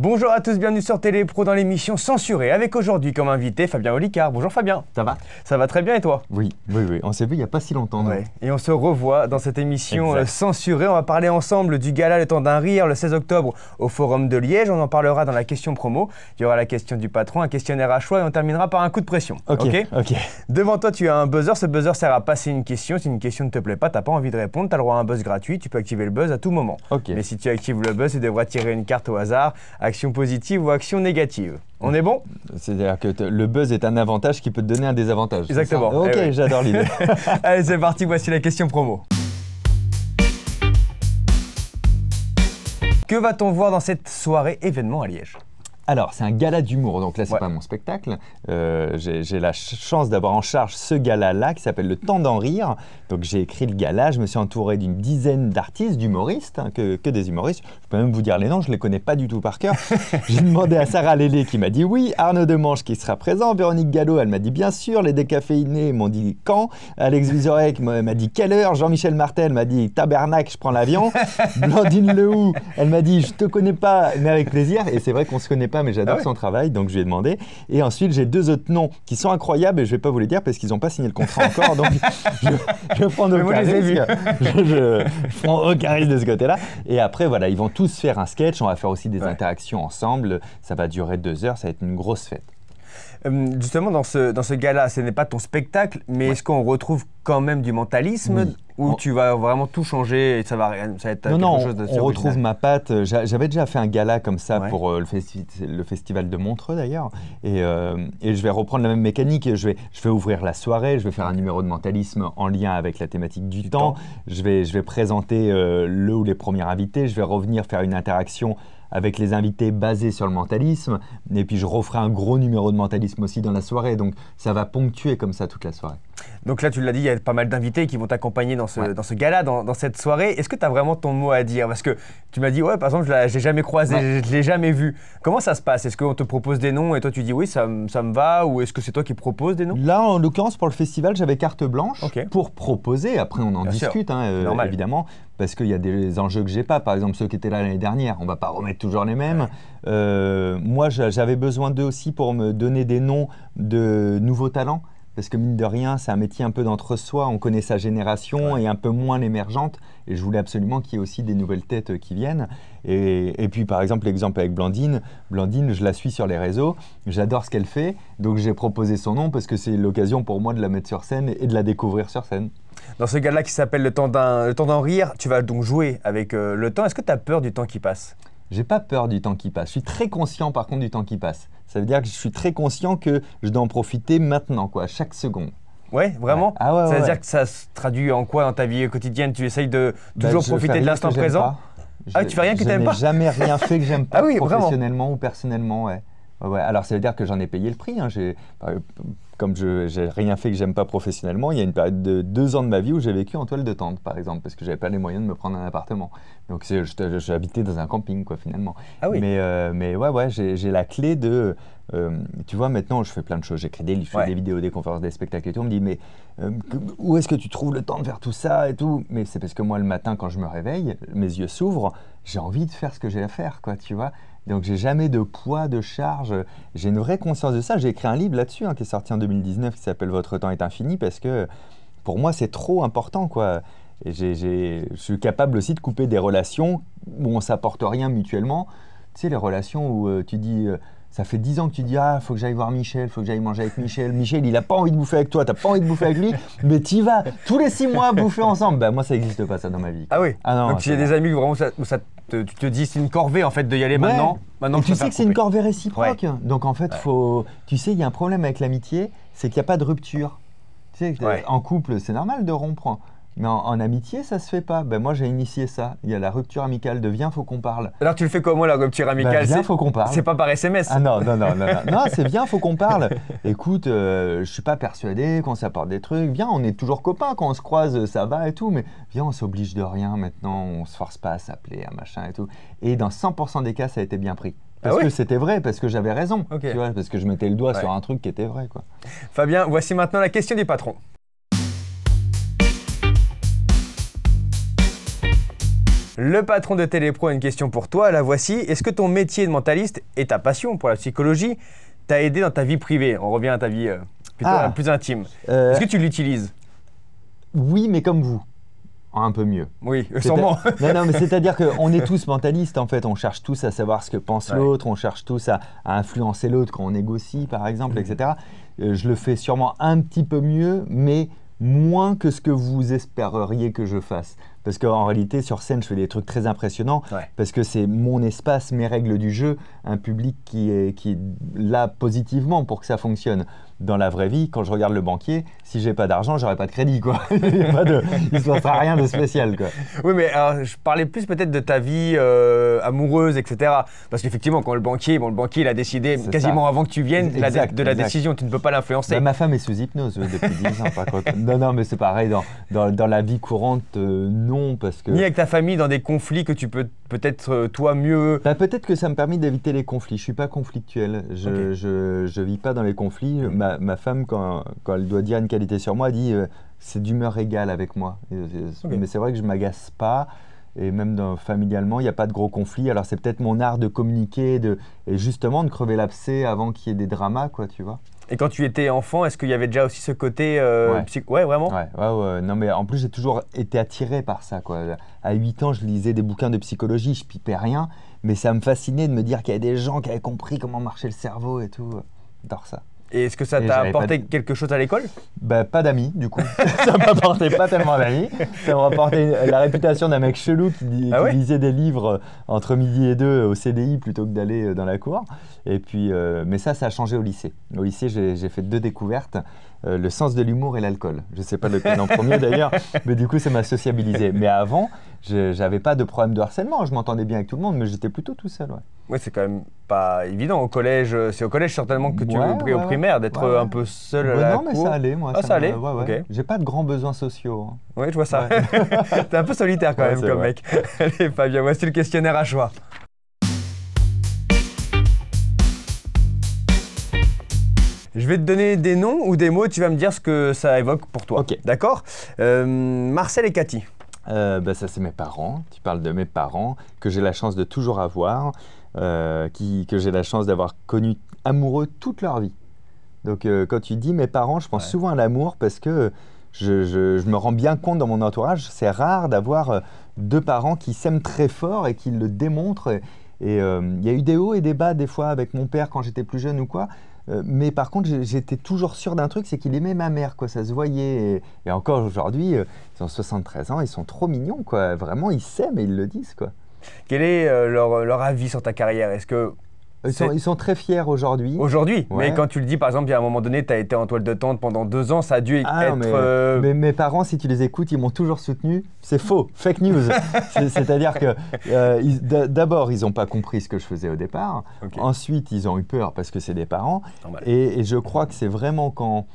Bonjour à tous, bienvenue sur Télépro dans l'émission Censurée, avec aujourd'hui comme invité Fabien Olicard. Bonjour Fabien. Ça va? Ça va très bien et toi? Oui, on s'est vu il n'y a pas si longtemps. Ouais. Et on se revoit dans cette émission Exact. Censurée. On va parler ensemble du gala Le Temps d'un Rire le 16 octobre au Forum de Liège. On en parlera dans la question promo. Il y aura la question du patron, un questionnaire à choix et on terminera par un coup de pression. Ok. Devant toi, tu as un buzzer. Ce buzzer sert à passer une question. Si une question ne te plaît pas, tu n'as pas envie de répondre, tu as le droit à un buzz gratuit. Tu peux activer le buzz à tout moment. Ok. Mais si tu actives le buzz, tu devras tirer une carte au hasard, action positive ou action négative. On est bon? C'est-à-dire que le buzz est un avantage qui peut te donner un désavantage. Exactement. Ok, oui. J'adore l'idée. Allez, c'est parti, voici la question promo. Que va-t-on voir dans cette soirée événement à Liège? Alors, c'est un gala d'humour, donc là, c'est Ouais. pas mon spectacle. J'ai la chance d'avoir en charge ce gala-là qui s'appelle Le Temps d'en Rire. Donc, j'ai écrit le gala, je me suis entouré d'une dizaine d'artistes, d'humoristes, hein, que des humoristes. Je peux même vous dire les noms, je ne les connais pas du tout par cœur. J'ai demandé à Sarah Lélé qui m'a dit oui, Arnaud Demange qui sera présent, Véronique Gallo, elle m'a dit bien sûr, les décaféinés m'ont dit quand, Alex Vizorek m'a dit quelle heure, Jean-Michel Martel m'a dit tabernacle, je prends l'avion, Blandine Lehoux, elle m'a dit je te connais pas, mais avec plaisir. Et c'est vrai qu'on se connaît pas, mais j'adore son travail, donc je lui ai demandé. Et ensuite, j'ai deux autres noms qui sont incroyables et je vais pas vous les dire parce qu'ils n'ont pas signé le contrat encore, donc je prends aucun risque. Je prends aucun risque de ce côté-là. Et après, voilà, ils vont tous faire un sketch, on va faire aussi des interactions ensemble. Ça va durer 2 heures, ça va être une grosse fête. Justement, dans ce gala, ce n'est pas ton spectacle, mais est-ce qu'on retrouve quand même du mentalisme ou tu vas vraiment tout changer et ça va être quelque chose de on retrouve ma patte. J'avais déjà fait un gala comme ça pour le festival de Montreux d'ailleurs, et je vais reprendre la même mécanique. Je vais ouvrir la soirée, je vais faire un numéro de mentalisme en lien avec la thématique du temps. Je vais présenter le ou les premiers invités, je vais revenir faire une interaction avec les invités basés sur le mentalisme, et puis je referai un gros numéro de mentalisme aussi dans la soirée, donc ça va ponctuer comme ça toute la soirée. Donc là, tu l'as dit, il y a pas mal d'invités qui vont t'accompagner dans ce gala, dans cette soirée. Est-ce que tu as vraiment ton mot à dire? Parce que tu m'as dit, ouais, par exemple, je ne l'ai jamais croisé, je ne l'ai jamais vu. Comment ça se passe? Est-ce qu'on te propose des noms et toi tu dis oui, ça me va, ou est-ce que c'est toi qui proposes des noms? Là, en l'occurrence, pour le festival, j'avais carte blanche pour proposer. Après, on en discute, évidemment, parce qu'il y a des enjeux que j'ai pas. Par exemple, ceux qui étaient là l'année dernière, on va pas remettre toujours les mêmes. Moi, j'avais besoin d'eux aussi pour me donner des noms de nouveaux talents. Parce que mine de rien, c'est un métier un peu d'entre-soi, on connaît sa génération et un peu moins l'émergente. Et je voulais absolument qu'il y ait aussi des nouvelles têtes qui viennent. Et puis par exemple, l'exemple avec Blandine. Blandine, je la suis sur les réseaux, j'adore ce qu'elle fait. Donc j'ai proposé son nom parce que c'est l'occasion pour moi de la mettre sur scène et de la découvrir sur scène. Dans ce gala qui s'appelle Le Temps d'en Rire, tu vas donc jouer avec le temps. Est-ce que tu as peur du temps qui passe? J'ai pas peur du temps qui passe. Je suis très conscient par contre du temps qui passe. Ça veut dire que je suis très conscient que je dois en profiter maintenant, quoi, chaque seconde. Ouais, vraiment? Ouais. Ah ouais, ça veut dire que ça se traduit en quoi dans ta vie quotidienne? Tu essayes de toujours profiter de l'instant présent? Tu fais rien que tu n'aimes pas? Je n'ai jamais rien fait que j'aime pas, professionnellement vraiment? Ou personnellement, ouais. Alors ça veut dire que j'en ai payé le prix. Comme je n'ai rien fait que j'aime pas professionnellement, il y a une période de 2 ans de ma vie où j'ai vécu en toile de tente, par exemple, parce que j'avais pas les moyens de me prendre un appartement. Donc j'habitais dans un camping, quoi, finalement. Ah oui. Mais ouais, j'ai la clé de... tu vois, maintenant, je fais plein de choses. J'écris des livres, je fais des vidéos, des conférences, des spectacles et tout. On me dit, mais où est-ce que tu trouves le temps de faire tout ça et tout? Mais c'est parce que moi, le matin, quand je me réveille, mes yeux s'ouvrent, j'ai envie de faire ce que j'ai à faire, quoi, tu vois. Donc, j'ai jamais de poids, de charge. J'ai une vraie conscience de ça. J'ai écrit un livre là-dessus qui est sorti en 2019 qui s'appelle « Votre temps est infini » parce que pour moi, c'est trop important, quoi. Et je suis capable aussi de couper des relations où on ne s'apporte rien mutuellement. Tu sais, les relations où tu dis... ça fait 10 ans que tu dis « Ah, il faut que j'aille voir Michel, il faut que j'aille manger avec Michel. Michel, il n'a pas envie de bouffer avec toi, tu n'as pas envie de bouffer avec lui, mais tu y vas tous les 6 mois bouffer ensemble. » Ben, moi, ça n'existe pas, ça, dans ma vie. Ah oui. Ah non, donc, il y a des amis où tu te dis c'est une corvée, en fait, de y aller maintenant. Et tu sais que c'est une corvée réciproque. Donc, en fait, tu sais, il y a un problème avec l'amitié, c'est qu'il n'y a pas de rupture. Tu sais, en couple, c'est normal de rompre. Mais en amitié, ça se fait pas. Ben moi, j'ai initié ça. Il y a la rupture amicale de viens, faut qu'on parle. Alors, tu le fais comment, la rupture amicale? Viens, faut qu'on parle. C'est pas par SMS. Ah non. Non, c'est viens, faut qu'on parle. Écoute, je suis pas persuadé qu'on s'apporte des trucs. Viens, on est toujours copains. Quand on se croise, ça va et tout. Mais viens, on s'oblige de rien maintenant. On se force pas à s'appeler, à machin et tout. Et dans 100% des cas, ça a été bien pris. Parce que c'était vrai, parce que j'avais raison. Tu vois, parce que je mettais le doigt sur un truc qui était vrai, quoi. Fabien, voici maintenant la question du patron. Le patron de Télépro a une question pour toi, la voici. Est-ce que ton métier de mentaliste et ta passion pour la psychologie t'a aidé dans ta vie privée? On revient à ta vie plutôt plus intime. Est-ce que tu l'utilises? Oui, mais comme vous. Un peu mieux. Oui, sûrement. Non, mais c'est-à-dire qu'on est tous mentalistes, en fait. On cherche tous à savoir ce que pense l'autre, on cherche tous à influencer l'autre quand on négocie, par exemple, etc. Je le fais sûrement un petit peu mieux, mais moins que ce que vous espéreriez que je fasse. Parce qu'en réalité, sur scène, je fais des trucs très impressionnants, parce que c'est mon espace, mes règles du jeu, un public qui est là positivement pour que ça fonctionne. Dans la vraie vie, quand je regarde le banquier, si j'ai pas d'argent, j'aurais pas de crédit, quoi. Il ne se passera rien de spécial, quoi. Oui, mais alors, je parlais plus peut-être de ta vie amoureuse, etc. Parce qu'effectivement, quand le banquier il a décidé quasiment avant que tu viennes de la décision, tu ne peux pas l'influencer. Ma femme est sous hypnose depuis 10 ans, par contre. Non, mais c'est pareil, dans la vie courante, non, parce que... Ni avec ta famille, dans des conflits que tu peux peut-être, toi, mieux... Peut-être que ça me permet d'éviter les conflits. Je suis pas conflictuel. Je vis pas dans les conflits. Ma femme, quand elle doit dire une qualité sur moi, elle dit c'est d'humeur égale avec moi. Mais c'est vrai que je m'agace pas. Et même familialement, il n'y a pas de gros conflits. Alors c'est peut-être mon art de communiquer et justement de crever l'abcès avant qu'il y ait des dramas, quoi, tu vois. Et quand tu étais enfant, est-ce qu'il y avait déjà aussi ce côté Ouais, vraiment. Ouais. Non, mais en plus, j'ai toujours été attiré par ça, quoi. À 8 ans, je lisais des bouquins de psychologie, je pipais rien. Mais ça me fascinait de me dire qu'il y avait des gens qui avaient compris comment marchait le cerveau et tout. J'adore ça. Et est-ce que ça t'a apporté quelque chose à l'école? Pas d'amis, du coup. Ça m'a apporté pas tellement d'amis. Ça m'a apporté la réputation d'un mec chelou qui lisait des livres entre midi et 2 au CDI plutôt que d'aller dans la cour. Et puis, mais ça a changé au lycée. Au lycée, j'ai fait 2 découvertes. Le sens de l'humour et l'alcool. Je ne sais pas lequel en premier d'ailleurs, mais du coup, ça m'a sociabilisé. Mais avant, je n'avais pas de problème de harcèlement. Je m'entendais bien avec tout le monde, mais j'étais plutôt tout seul. Oui, c'est quand même pas évident au collège. C'est au collège certainement que tu as appris au primaire d'être un peu seul à la cour. Non, mais ça allait, moi. Ça allait. Okay. J'ai pas de grands besoins sociaux. Oui, je vois ça. T'es un peu solitaire quand même comme mec. Allez, Fabien, voici le questionnaire à choix. Je vais te donner des noms ou des mots, tu vas me dire ce que ça évoque pour toi. Ok. D'accord. Marcel et Cathy. Ça, c'est mes parents. Tu parles de mes parents, que j'ai la chance de toujours avoir, que j'ai la chance d'avoir connu amoureux toute leur vie. Donc, quand tu dis mes parents, je pense souvent à l'amour parce que je me rends bien compte dans mon entourage, c'est rare d'avoir 2 parents qui s'aiment très fort et qui le démontrent. Et il y a eu des hauts et des bas des fois avec mon père quand j'étais plus jeune ou quoi. Mais par contre, j'étais toujours sûr d'un truc, c'est qu'il aimait ma mère, quoi. Ça se voyait. Et encore aujourd'hui, ils ont 73 ans, ils sont trop mignons, quoi. Vraiment, ils s'aiment et ils le disent, quoi. Quel est leur avis sur ta carrière? Est-ce que ils sont très fiers aujourd'hui. Aujourd'hui, mais quand tu le dis, par exemple, il y a un moment donné, tu as été en toile de tente pendant 2 ans, ça a dû être... Mais mes parents, si tu les écoutes, ils m'ont toujours soutenu. C'est faux, fake news. C'est-à-dire que d'abord, ils n'ont pas compris ce que je faisais au départ. Ensuite, ils ont eu peur parce que c'est des parents. Et je crois que c'est vraiment quand...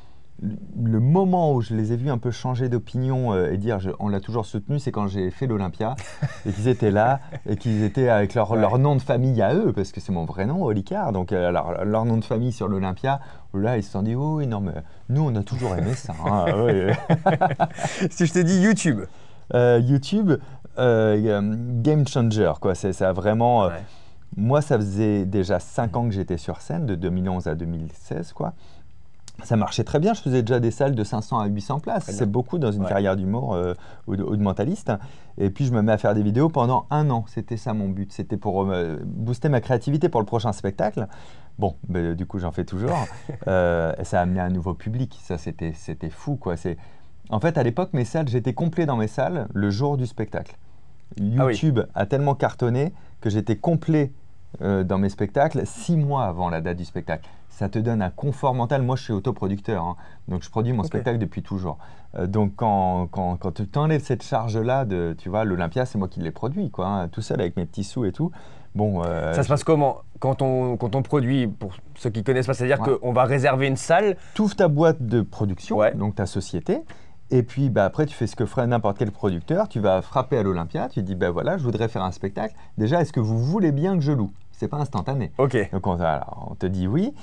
Le moment où je les ai vus un peu changer d'opinion et dire on l'a toujours soutenu, c'est quand j'ai fait l'Olympia et qu'ils étaient là et qu'ils étaient avec leur nom de famille à eux, parce que c'est mon vrai nom, Olicard. Donc leur nom de famille sur l'Olympia, là ils se sont dit oui, non mais nous on a toujours aimé ça. Si je te dis YouTube. YouTube, game changer, quoi. Ça a vraiment. Moi, ça faisait déjà 5 ans que j'étais sur scène, de 2011 à 2016, quoi. Ça marchait très bien, je faisais déjà des salles de 500 à 800 places, c'est beaucoup dans une carrière d'humour ou de mentaliste. Et puis je me mets à faire des vidéos pendant 1 an, c'était ça mon but, c'était pour booster ma créativité pour le prochain spectacle. Bon, du coup j'en fais toujours, et ça a amené un nouveau public, ça c'était fou, quoi. En fait à l'époque j'étais complet dans mes salles le jour du spectacle. YouTube a tellement cartonné que j'étais complet dans mes spectacles 6 mois avant la date du spectacle. Ça te donne un confort mental. Moi, je suis autoproducteur, hein, donc je produis mon spectacle depuis toujours. Donc, quand tu t'enlèves cette charge-là, tu vois, l'Olympia, c'est moi qui l'ai produit, quoi, hein, tout seul avec mes petits sous et tout. Bon, ça se passe comment quand on produit, pour ceux qui ne connaissent pas, c'est-à-dire qu'on va réserver une salle. Tu ouvres ta boîte de production, donc ta société. Et puis après, tu fais ce que ferait n'importe quel producteur. Tu vas frapper à l'Olympia, tu dis voilà, je voudrais faire un spectacle. Déjà, est-ce que vous voulez bien que je loue? c'est pas instantané. Ok. Donc on te dit oui,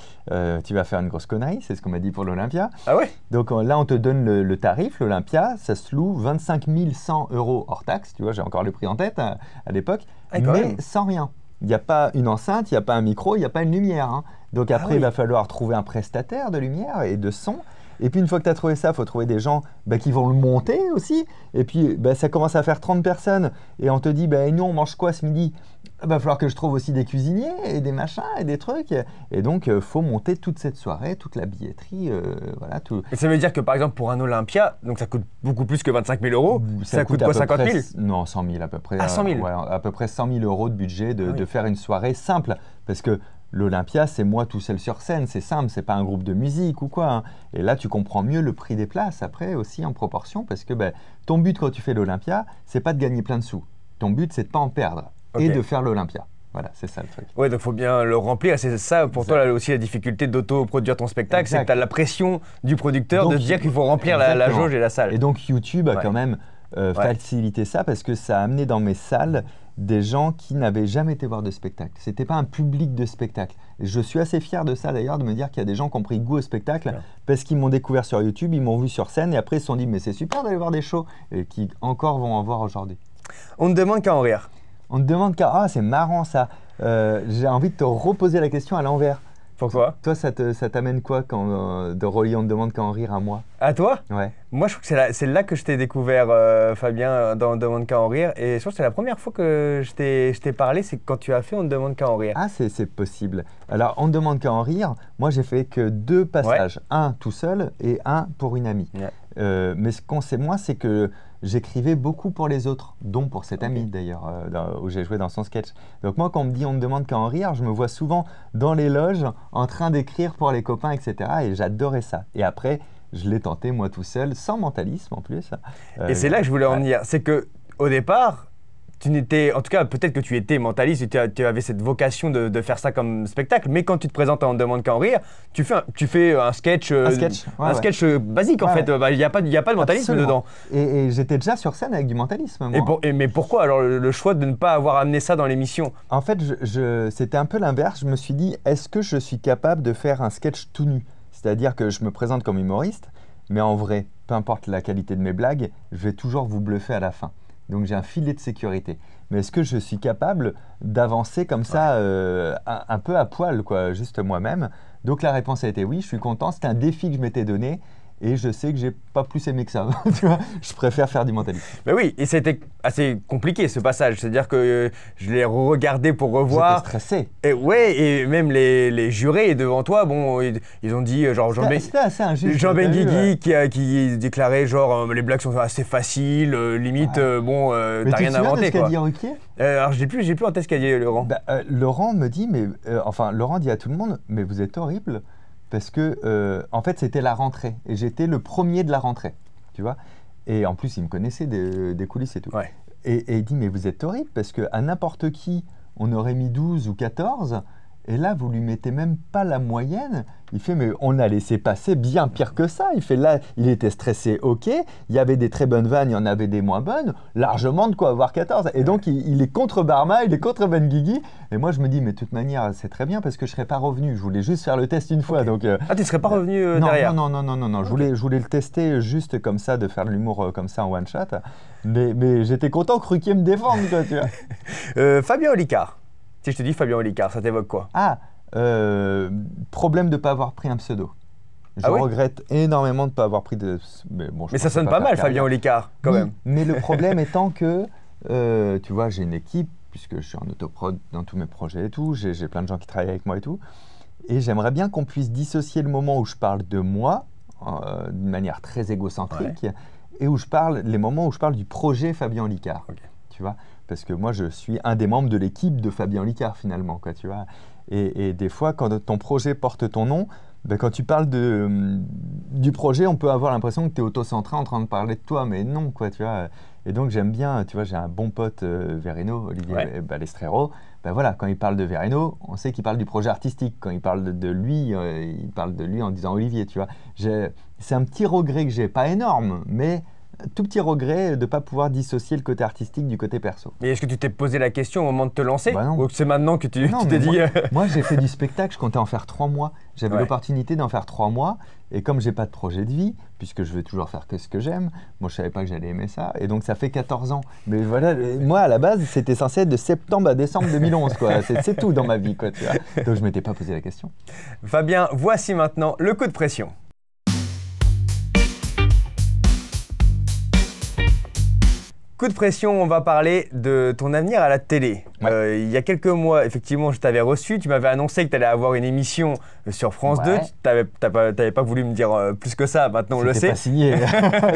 tu vas faire une grosse connerie, c'est ce qu'on m'a dit pour l'Olympia. Ah ouais? Donc là, on te donne le tarif, l'Olympia, ça se loue 25 100 € hors taxe, tu vois, j'ai encore le prix en tête à l'époque, Ah, quand mais même. sans rien. Il n'y a pas une enceinte, il n'y a pas un micro, il n'y a pas une lumière, hein. Donc après, oui. il va falloir trouver un prestataire de lumière et de son. Et puis une fois que tu as trouvé ça, il faut trouver des gens qui vont le monter aussi. Et puis ça commence à faire 30 personnes. Et on te dit, nous on mange quoi ce midi? Il va falloir que je trouve aussi des cuisiniers et des machins et des trucs. Et donc, il faut monter toute cette soirée, toute la billetterie, voilà, tout. Et ça veut dire que par exemple pour un Olympia, donc ça coûte beaucoup plus que 25 000 €. Ça coûte à quoi, peu 50 000? près, non, 100 000 à peu près. Ah, 100 000. Ouais, à peu près 100 000 € de budget Ah oui. de faire une soirée simple. Parce que l'Olympia, c'est moi tout seul sur scène, c'est simple, c'est pas un groupe de musique ou quoi, hein. Et là, tu comprends mieux le prix des places après aussi en proportion. Parce que ton but quand tu fais l'Olympia, c'est pas de gagner plein de sous. Ton but, c'est de pas en perdre et Ok. de faire l'Olympia. Voilà, c'est ça le truc. Ouais, donc il faut bien le remplir. C'est ça pour toi là, aussi la difficulté d'auto-produire ton spectacle, c'est que Exact. tu as la pression du producteur de Donc, se dire qu'il faut remplir la exactement. jauge et la salle. Et donc YouTube a Ouais. quand même facilité ça parce que ça a amené dans mes salles des gens qui n'avaient jamais été voir de spectacle. C'était pas un public de spectacle. Et je suis assez fier de ça d'ailleurs, de me dire qu'il y a des gens qui ont pris goût au spectacle Ouais. parce qu'ils m'ont découvert sur YouTube, ils m'ont vu sur scène et après ils se sont dit mais c'est super d'aller voir des shows et qui encore vont en voir aujourd'hui. On ne demande qu'à en rire. On te demande ah c'est marrant ça. J'ai envie de te reposer la question à l'envers. Pourquoi? Toi ça t'amène quoi quand de relier on te demande qu'à en rire à moi? À toi? Ouais. Moi, je trouve que c'est là que je t'ai découvert, Fabien, dans On ne demande qu'à en rire. Et je trouve que c'est la première fois que je t'ai parlé, c'est quand tu as fait On ne demande qu'à en rire. Ah, c'est possible. Alors, on ne demande qu'à en rire. Moi, j'ai fait que 2 passages. Un tout seul et un pour une amie. Ouais. Mais ce qu'on sait moins, c'est que j'écrivais beaucoup pour les autres, dont pour cette amie d'ailleurs, où j'ai joué dans son sketch. Donc moi, quand on me dit on ne demande qu'à en rire, je me vois souvent dans les loges en train d'écrire pour les copains, etc. Et j'adorais ça. Et après, je l'ai tenté moi tout seul, sans mentalisme en plus. Et c'est là que je voulais en ouais. venir. C'est que au départ, tu n'étais, en tout cas, peut-être que tu étais mentaliste, tu avais cette vocation de faire ça comme spectacle, mais quand tu te présentes à On ne demande qu'à en rire, tu fais un sketch, sketch basique en Ouais, fait. Il n'y a pas de mentalisme Absolument. dedans. Et j'étais déjà sur scène avec du mentalisme. Moi. Mais pourquoi alors le choix de ne pas avoir amené ça dans l'émission? En fait, c'était un peu l'inverse. Je me suis dit, est-ce que je suis capable de faire un sketch tout nu? C'est-à-dire que je me présente comme humoriste, mais en vrai, peu importe la qualité de mes blagues, je vais toujours vous bluffer à la fin. Donc j'ai un filet de sécurité. Mais est-ce que je suis capable d'avancer comme ça, un peu à poil, quoi, juste moi-même? Donc la réponse a été oui, je suis content. C'était un défi que je m'étais donné. Et je sais que j'ai pas plus aimé que ça. Tu vois, je préfère faire du mentalisme. Mais oui, et c'était assez compliqué ce passage. C'est-à-dire que je l'ai regardé pour revoir. J'étais stressé. Et ouais, et même les jurés devant toi, bon, ils ont dit genre C'était assez injuste. Jean t'as vu, Benguigui qui déclarait genre les blagues sont assez faciles, limite Mais t'as tu te rien souviens de inventé ce qu'a quoi. dit Ruquier? Alors j'ai plus en tête ce qu'a dit Laurent. Laurent me dit, Laurent dit à tout le monde, mais vous êtes horrible. Parce que, en fait, c'était la rentrée. Et j'étais le premier de la rentrée, tu vois. Et en plus, il me connaissait des coulisses et tout. Ouais. Et il dit, mais vous êtes horrible parce qu'à n'importe qui, on aurait mis 12 ou 14. Et là, vous lui mettez même pas la moyenne. Il fait, mais on a laissé passer bien pire que ça. Il fait, là, il était stressé, ok. Il y avait des très bonnes vannes, il y en avait des moins bonnes. Largement de quoi avoir 14. Et donc, il est contre Barma, il est contre Benguigui. Et moi, je me dis, mais de toute manière, c'est très bien parce que je serais pas revenu. Je voulais juste faire le test une fois. Donc, Ah, tu serais pas revenu non, derrière? non. Je voulais le tester juste comme ça, de faire de l'humour comme ça en one shot. Mais j'étais content que Ruquier me défende, quoi, tu vois. Fabien Olicard. Si je te dis Fabien Olicard, ça t'évoque quoi? Problème de ne pas avoir pris un pseudo. Je Ah oui regrette énormément de ne pas avoir pris de... Mais, bon, Mais ça sonne pas mal, Fabien Olicard, quand Oui, même. Mais le problème étant que, tu vois, j'ai une équipe, puisque je suis en autoprod dans tous mes projets et tout, j'ai plein de gens qui travaillent avec moi et tout, et j'aimerais bien qu'on puisse dissocier le moment où je parle de moi, d'une manière très égocentrique, et les moments où je parle du projet Fabien Olicard. Okay. Tu vois, parce que moi, je suis un des membres de l'équipe de Fabien Olicard, finalement, quoi, tu vois. Et des fois, quand ton projet porte ton nom, quand tu parles du projet, on peut avoir l'impression que tu es autocentré en train de parler de toi, mais non, quoi, tu vois. Et donc, j'aime bien, tu vois, j'ai un bon pote, Verino, Olivier Balestrero. Voilà, quand il parle de Verino, on sait qu'il parle du projet artistique. Quand il parle de lui, il parle de lui en disant Olivier, tu vois. C'est un petit regret que j'ai, pas énorme, mais tout petit regret de ne pas pouvoir dissocier le côté artistique du côté perso. Mais est-ce que tu t'es posé la question au moment de te lancer? Bah non. Ou c'est maintenant que tu Non, t'es mais dit… moi, j'ai fait du spectacle, je comptais en faire 3 mois. J'avais Ouais. l'opportunité d'en faire 3 mois. Et comme j'ai pas de projet de vie, puisque je veux toujours faire que ce que j'aime, moi je savais pas que j'allais aimer ça. Et donc ça fait 14 ans. Mais voilà, moi à la base, c'était censé être de septembre à décembre 2011, quoi. C'est tout dans ma vie, quoi, tu vois. Donc je m'étais pas posé la question. Fabien, voici maintenant le coup de pression. Coup de pression, on va parler de ton avenir à la télé. Ouais. Il y a quelques mois, effectivement, je t'avais reçu, tu m'avais annoncé que tu allais avoir une émission sur France 2. Ouais. Tu n'avais pas voulu me dire plus que ça, maintenant on le C'était sait. pas signé.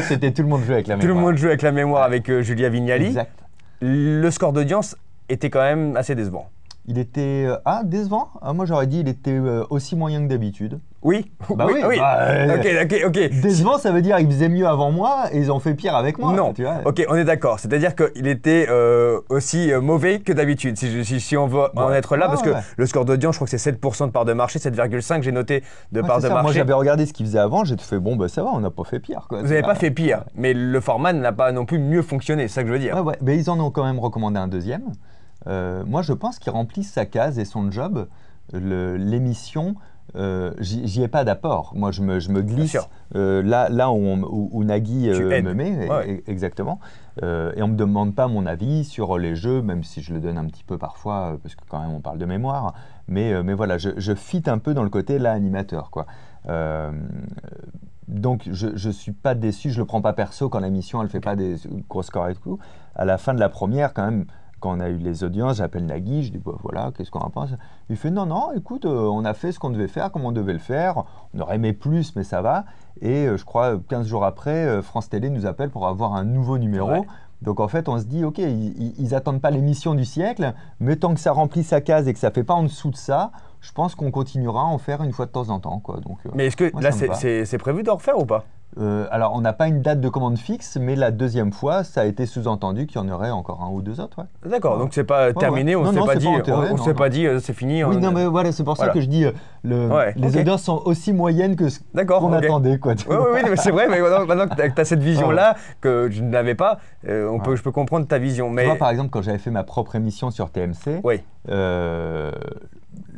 C'était tout le monde jouait avec la Tout mémoire. le monde joue avec la mémoire avec Julia Vignali. Exact. Le score d'audience était quand même assez décevant. Il était décevant. Moi j'aurais dit il était aussi moyen que d'habitude. Oui, Bah oui, bah, ok. Décevant, ça veut dire qu'ils faisaient mieux avant moi et ils ont fait pire avec moi. Non, Tu vois. ok, on est d'accord. C'est-à-dire qu'il était aussi mauvais que d'habitude, si on veut en être là, parce que le score d'audience, je crois que c'est 7% de part de marché, 7,5 j'ai noté de part de ça. marché. Moi j'avais regardé ce qu'ils faisaient avant, j'ai fait bon, bah ça va, on n'a pas fait pire. Quoi. Vous n'avez pas fait pire, mais le format n'a pas non plus mieux fonctionné, c'est ça que je veux dire. Ouais, mais ils en ont quand même recommandé un deuxième. Moi je pense qu'ils remplissent sa case et son job. L'émission, j'y ai pas d'apport. Moi, je me glisse là où Nagui me met, exactement. Et on me demande pas mon avis sur les jeux, même si je le donne un petit peu parfois, parce que quand même on parle de mémoire. Mais voilà, je fit un peu dans le côté là animateur, quoi. Donc je suis pas déçu, je le prends pas perso quand l'émission elle fait pas des gros scores et tout. À la fin de la première, quand même. Quand on a eu les audiences, j'appelle Nagui, je dis bah, voilà, qu'est-ce qu'on en pense? Il fait non, écoute, on a fait ce qu'on devait faire, comme on devait le faire. On aurait aimé plus, mais ça va. Et je crois 15 jours après, France Télé nous appelle pour avoir un nouveau numéro. Ouais. Donc en fait, on se dit ok, ils attendent pas l'émission du siècle, mais tant que ça remplit sa case et que ça fait pas en dessous de ça, je pense qu'on continuera à en faire une fois de temps en temps, quoi. Donc, mais est-ce que moi, là, c'est prévu d'en refaire ou pas? Alors, on n'a pas une date de commande fixe, mais la deuxième fois, ça a été sous-entendu qu'il y en aurait encore un ou deux autres. Ouais. D'accord, donc c'est pas terminé, on ne s'est pas dit c'est fini. Oui, non, mais voilà, c'est pour ça que je dis les audiences sont aussi moyennes que ce qu'on attendait. Quoi, oui, mais c'est vrai, mais maintenant que tu as cette vision-là, que je n'avais pas, je peux comprendre ta vision. Mais... Tu vois, par exemple, quand j'avais fait ma propre émission sur TMC,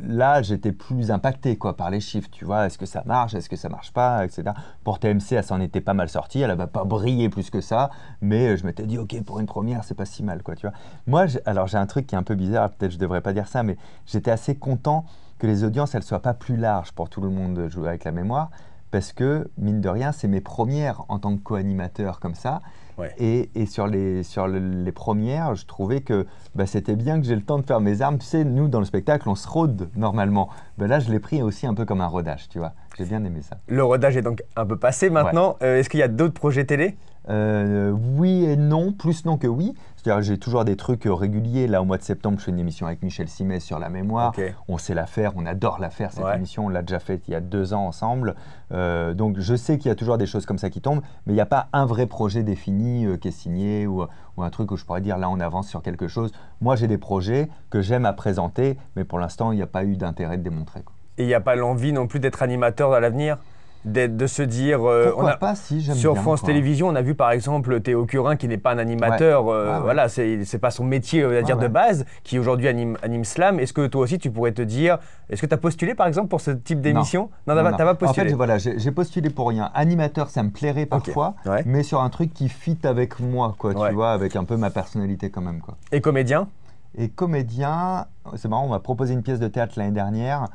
là, j'étais plus impacté par les chiffres, tu vois, est-ce que ça marche pas, etc. Pour TMC, elle s'en était pas mal sortie, elle n'avait pas brillé plus que ça, mais je m'étais dit, ok, pour une première, c'est pas si mal, quoi, tu vois. Moi, alors j'ai un truc qui est un peu bizarre, peut-être je devrais pas dire ça, mais j'étais assez content que les audiences, elles soient pas plus larges pour tout le monde de jouer avec la mémoire, parce que, mine de rien, c'est mes premières en tant que co-animateur comme ça. Ouais. Et sur les premières, je trouvais que c'était bien que j'ai le temps de faire mes armes. Tu sais, nous, dans le spectacle, on se rôde normalement. Là, je l'ai pris aussi un peu comme un rodage, tu vois. J'ai bien aimé ça. Le rodage est donc un peu passé maintenant. Ouais. Est-ce qu'il y a d'autres projets télé ? Oui et non, plus non que oui. C'est-à-dire j'ai toujours des trucs réguliers. Là, au mois de septembre, je fais une émission avec Michel Simès sur la mémoire. Okay. On sait la faire, on adore la faire, cette émission. On l'a déjà faite il y a 2 ans ensemble. Donc, je sais qu'il y a toujours des choses comme ça qui tombent, mais il n'y a pas un vrai projet défini qui est signé ou un truc où je pourrais dire là, on avance sur quelque chose. Moi, j'ai des projets que j'aime à présenter, mais pour l'instant, il n'y a pas eu d'intérêt de démontrer, quoi. Et il n'y a pas l'envie non plus d'être animateur à l'avenir ? De se dire, pas, si, sur bien, France Télévisions, on a vu par exemple Théo Curin qui n'est pas un animateur, voilà, c'est pas son métier de base, qui aujourd'hui anime Slam. Est-ce que toi aussi tu pourrais te dire, est-ce que tu as postulé par exemple pour ce type d'émission ? Non, t'as pas postulé. En fait, voilà, j'ai postulé pour rien. Animateur, ça me plairait parfois, mais sur un truc qui fit avec moi, quoi, tu vois, avec un peu ma personnalité quand même, quoi. Et comédien ? Et comédien, c'est marrant, on m'a proposé une pièce de théâtre l'année dernière.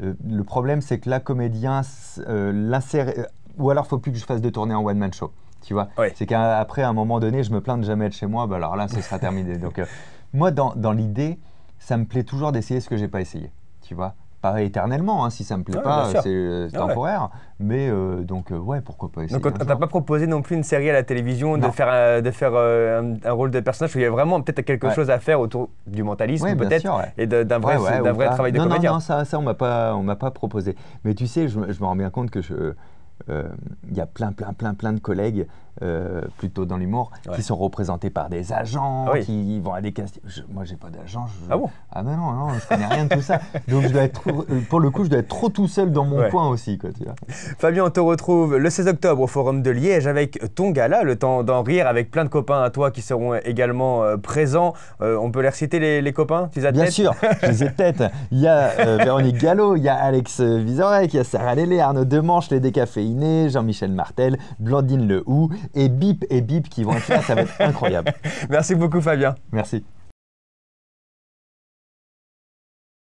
Le problème, c'est que là, comédien, ou alors il ne faut plus que je fasse de tournée en one-man show, tu vois. Oui. C'est qu'après, à un moment donné, je me plains de jamais être chez moi, alors là, ce sera terminé. Donc, moi, dans l'idée, ça me plaît toujours d'essayer ce que je n'ai pas essayé, tu vois. Pas éternellement, hein, si ça ne me plaît pas, c'est temporaire. Mais pourquoi pas essayer. Donc, tu n'as pas proposé non plus une série à la télévision de faire un rôle de personnage, il y a vraiment peut-être quelque chose à faire autour du mentalisme, peut-être, et d'un vrai travail de comédien. Non, ça on m'a pas proposé. Mais tu sais, je me rends bien compte que il y a plein de collègues plutôt dans l'humour, qui sont représentés par des agents, qui vont à des castings. Moi, j'ai pas d'agent. Ah bon? Ah ben non, je connais rien de tout ça. Donc, je dois être pour le coup, je dois être trop tout seul dans mon coin aussi, quoi, tu vois. Fabien, on te retrouve le 16 octobre au Forum de Liège avec ton gala, Le Temps d'en rire, avec plein de copains à toi qui seront également présents. On peut les reciter, les copains? Tu les as de Bien tête? sûr, je les ai de tête. Il y a Véronique Gallo, il y a Alex Vizorek, il y a Sarah Lélé, Arnaud Demanche, les décaféinés, Jean-Michel Martel, Blandine Lehou et Bip qui vont être là, ça va être incroyable. Merci beaucoup Fabien. Merci.